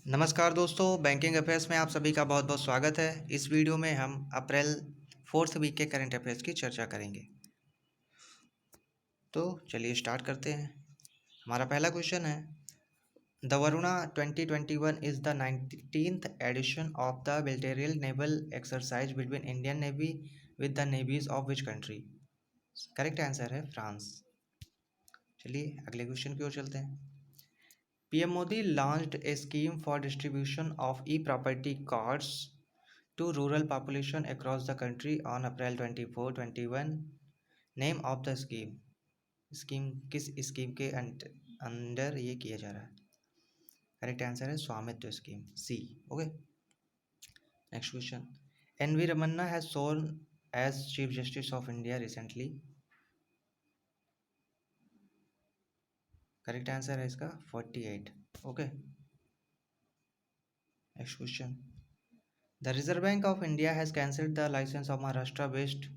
नमस्कार दोस्तों, banking affairs में आप सभी का बहुत बहुत स्वागत है। इस वीडियो में हम अप्रैल 4th वीक के करंट अफेयर्स की चर्चा करेंगे। तो चलिए स्टार्ट करते हैं। हमारा पहला क्वेश्चन है, the Varuna 2021 is the 19th edition of the bilateral naval exercise between Indian navy with the navies of which country. Correct answer है फ्रांस। चलिए अगले क्वेश्चन की ओर चलते हैं। PM Modi launched a scheme for distribution of e-property cards to rural population across the country on April 24, 21. Name of the scheme. Scheme किस scheme के under ये किया जा रहा है? करेक्ट आंसर है Swamitva scheme, C. Okay, next question. N V Ramana has sworn as chief justice of India recently. Correct answer है इसका 48। Okay, next question. The Reserve Bank of India has cancelled the license of Maharashtra based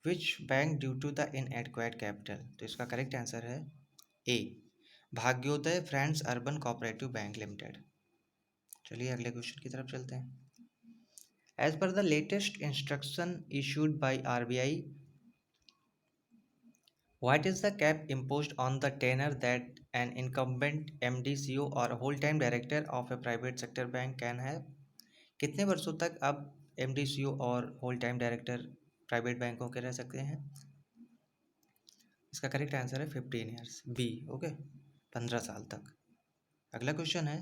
which bank due to the inadequate capital? तो इसका correct answer है A, Bhagyodaya friends urban cooperative bank limited. चलिए अगले question की तरफ चलते हैं। As per the latest instruction issued by RBI, what is the cap imposed on the tenure that an incumbent MD, CEO or whole time director of a private sector bank can have? कितने वर्षों तक अब MD, CEO और whole time director private बैंकों के रह सकते हैं? इसका करेक्ट आंसर है 15 ईयर्स, बी। ओके, 15 साल तक। अगला क्वेश्चन है,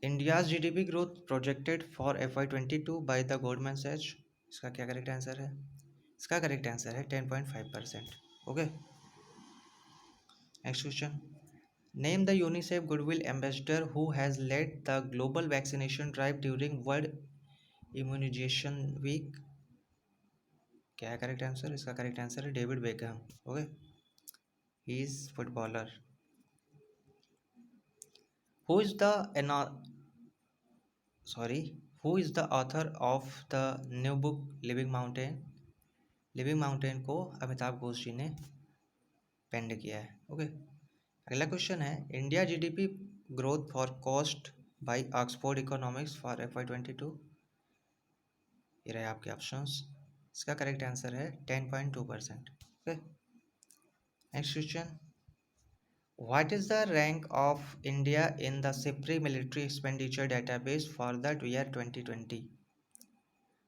India's GDP growth projected for FY22 by the Goldman Sachs. इसका क्या करेक्ट आंसर है? इसका करेक्ट आंसर है 10.5%। Okay, next question. Name the UNICEF goodwill ambassador who has led the global vaccination drive during world immunisation week. क्या है correct answer? इसका correct answer है David Beckham. Okay, he is footballer. Who is the sorry who is the author of the new book Living Mountain? Living Mountain को अमिताभ घोष जी ने पेंड किया है। Okay, अगला question है, India GDP growth for cost by Oxford economics for FY22। ये रहे आपके options. इसका करेक्ट आंसर है 10.2%। Okay, next question. What is the rank of India in the SIPRI military expenditure database for the year 2020?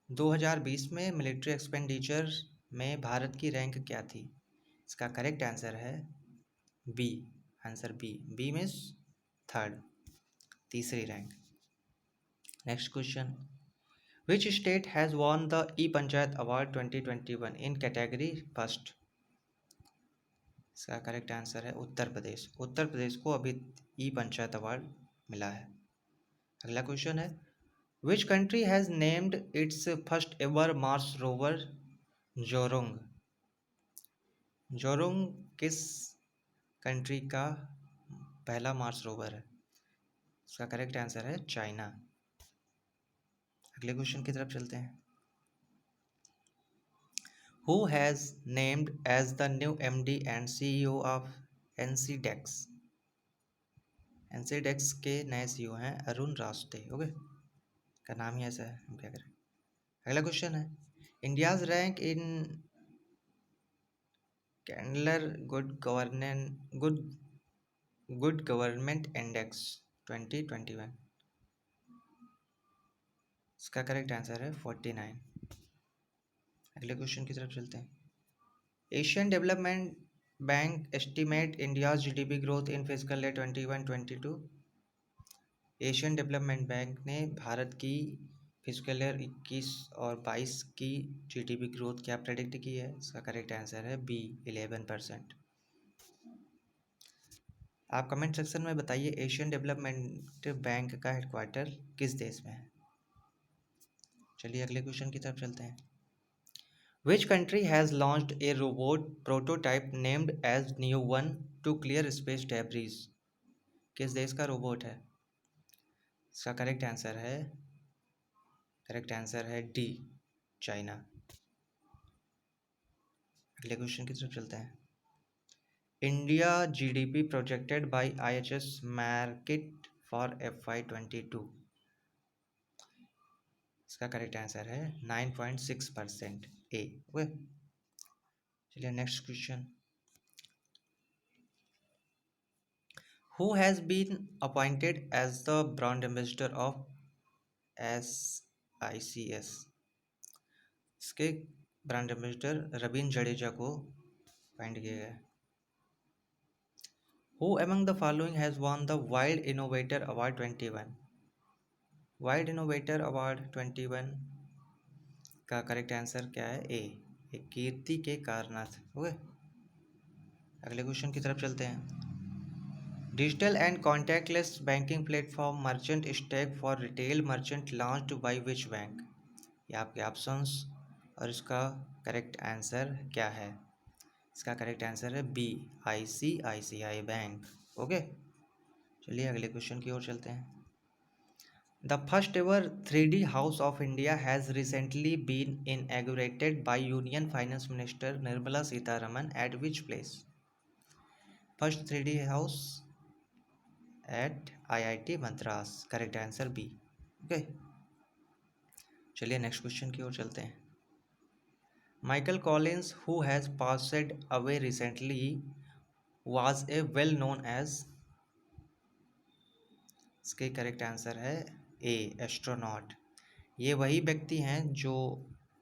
2020 में military expenditure में भारत की rank क्या थी? इसका करेक्ट आंसर है B. Answer B means third, तीसरी rank. Next question. Which state has won the E panchayat award 2021 in category first? इसका correct answer है उत्तर प्रदेश। उत्तर प्रदेश को अभी ई पंचायत अवार्ड मिला है। अगला क्वेश्चन है, which country has named its first ever Mars rover Zhurong? Zhurong किस कंट्री का पहला मार्स रोवर है? इसका करेक्ट आंसर है चाइना। अगले क्वेश्चन की तरफ चलते हैं। Who has named as the new MD and CEO of NCDEX? NCDEX के नए CEO हैं अरुण रास्ते। ओके, का नाम ही ऐसा है, हम क्या करें। अगला क्वेश्चन है, India's rank in Chandler good government index 2021। इसका करेक्ट आंसर है 49। अगले क्वेश्चन की तरफ चलते हैं। Asian development bank estimate India's GDP growth in physical year 21-22। Asian development bank ने भारत की फिजिकल ईयर 21 और 22 की GDP ग्रोथ क्या प्रेडिक्ट की है? इसका करेक्ट आंसर है बी, 11%। आप कमेंट सेक्शन में बताइए एशियन डेवलपमेंट बैंक का हेडक्वार्टर किस देश में है। चलिए अगले क्वेश्चन की तरफ चलते हैं। Which country has launched a robot prototype named as Neo-1 to clear space debris? किस देश का रोबोट है? इसका करेक्ट आंसर है डी, चाइना। अगले क्वेश्चन की तरफ चलते हैं। India GDP projected by IHS market for FY22। इसका करेक्ट आंसर है 9.6% ए। ओके, चलिए next question. Who has been appointed as the brand ambassador of SICS? इसके ब्रांड एम्बेसडर रवीन जडेजा को अपॉइंट किया गया। Who among the following has won the Wild Innovator Award 21? Wild Innovator Award 21 का correct answer क्या है? ए, कीर्ति के कारनाथ। Okay, अगले question की तरफ चलते हैं। Digital and contactless banking platform merchant stack for retail merchant launched by which bank? ये आपके ऑप्शंस और इसका करेक्ट आंसर क्या है? इसका करेक्ट आंसर है बी, ICICI बैंक। ओके, चलिए अगले क्वेश्चन की ओर चलते हैं। The first ever 3D house of India has recently been inaugurated by union finance minister Nirmala Sitharaman at which place? First 3D house at IIT Madras. Correct answer B. Okay, चलिए next question की ओर चलते हैं। Michael Collins, who has passed away recently, was a well known as? इसके correct answer है ए, astronaut. ये वही व्यक्ति हैं जो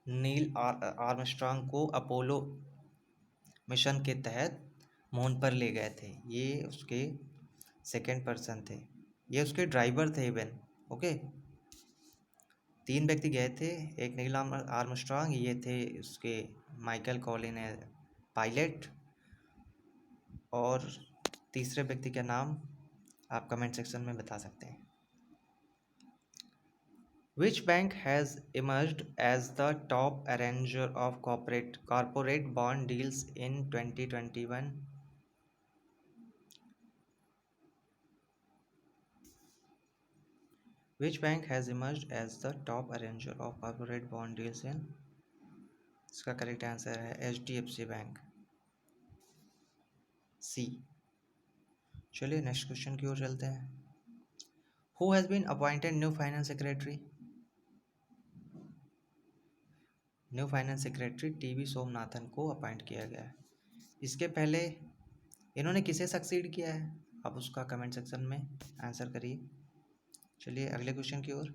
नील आर्मस्ट्रांग को अपोलो मिशन के तहत मून पर ले गए थे। ये उसके सेकंड पर्सन थे, ये उसके ड्राइवर थे इवन। ओके, 3 व्यक्ति गए थे, एक नील आर्मस्ट्रांग, ये थे उसके माइकल कॉलिन पायलट, और तीसरे व्यक्ति का नाम आप कमेंट सेक्शन में बता सकते हैं। Which bank has emerged as the top arranger of corporate bond deals in 2021? Which bank has emerged as the top arranger of corporate bond deals in? इसका करेक्ट आंसर है HDFC बैंक, सी। चलिए next question की ओर चलते हैं। Who has been appointed new finance secretary? New finance secretary TV Somanathan को appoint किया गया है। इसके पहले इन्होंने किसे सक्सीड किया है? आप उसका कमेंट सेक्शन में आंसर करिए। चलिए अगले क्वेश्चन की ओर।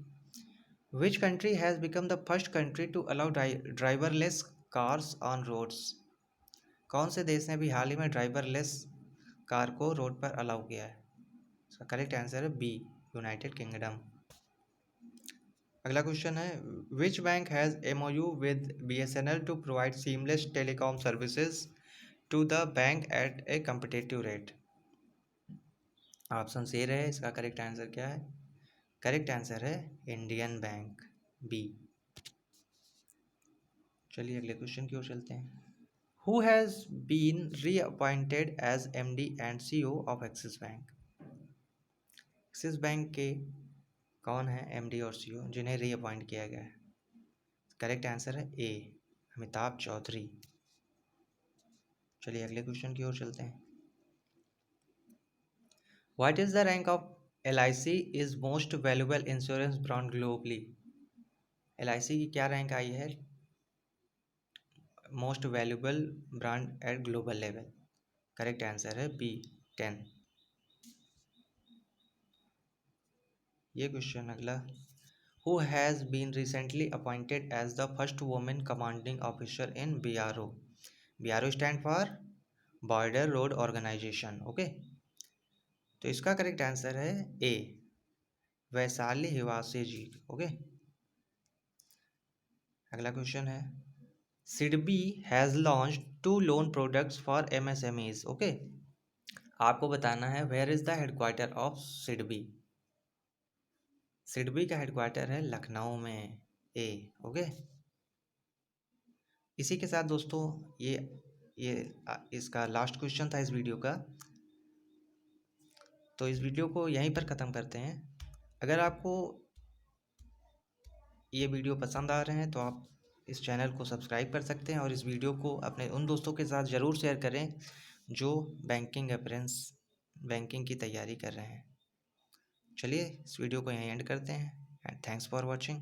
Which country has become the first country to allow driverless cars on roads? कौन से देश ने भी हाल ही में ड्राइवरलेस कार को रोड पर अलाउ किया है? इसका करेक्ट आंसर है बी, यूनाइटेड किंगडम। अगला क्वेश्चन है, which bank has MOU with BSNL to provide seamless telecom services to the bank at a competitive rate? Option A रहे, इसका करेक्ट आंसर क्या है? करेक्ट आंसर है इंडियन बैंक, बी। चलिए अगले question की ओर चलते हैं। Who has been reappointed as MD and CEO of Axis bank? Axis bank के कौन है MD और CEO जिन्हें रीअपॉइंट किया गया है? करेक्ट आंसर है ए, अमिताभ चौधरी। चलिए अगले क्वेश्चन की ओर चलते हैं। What is the rank of LIC is most valuable insurance brand globally? LIC की क्या रैंक आई है most valuable brand at global level? Correct answer है बी, 10। ये क्वेश्चन अगला, who has been recently appointed as the first women commanding officer in BRO? BRO stand for border road organisation. Okay, तो इसका correct answer है A, Vaishali Hiwase ji. Okay, अगला question है, SIDBI has launched 2 loan products for MSMEs। Okay, आपको बताना है where is the headquarter of SIDBI? SIDBI का headquarter है लखनऊ में, ए। ओके, इसी के साथ दोस्तों ये इसका लास्ट क्वेश्चन था इस वीडियो का, तो इस वीडियो को यहीं पर ख़त्म करते हैं। अगर आपको ये वीडियो पसंद आ रहे हैं तो आप इस चैनल को सब्सक्राइब कर सकते हैं और इस वीडियो को अपने उन दोस्तों के साथ ज़रूर शेयर करें जो बैंकिंग की तैयारी कर रहे हैं। चलिए इस वीडियो को यहीं एंड करते हैं एंड थैंक्स फॉर वॉचिंग।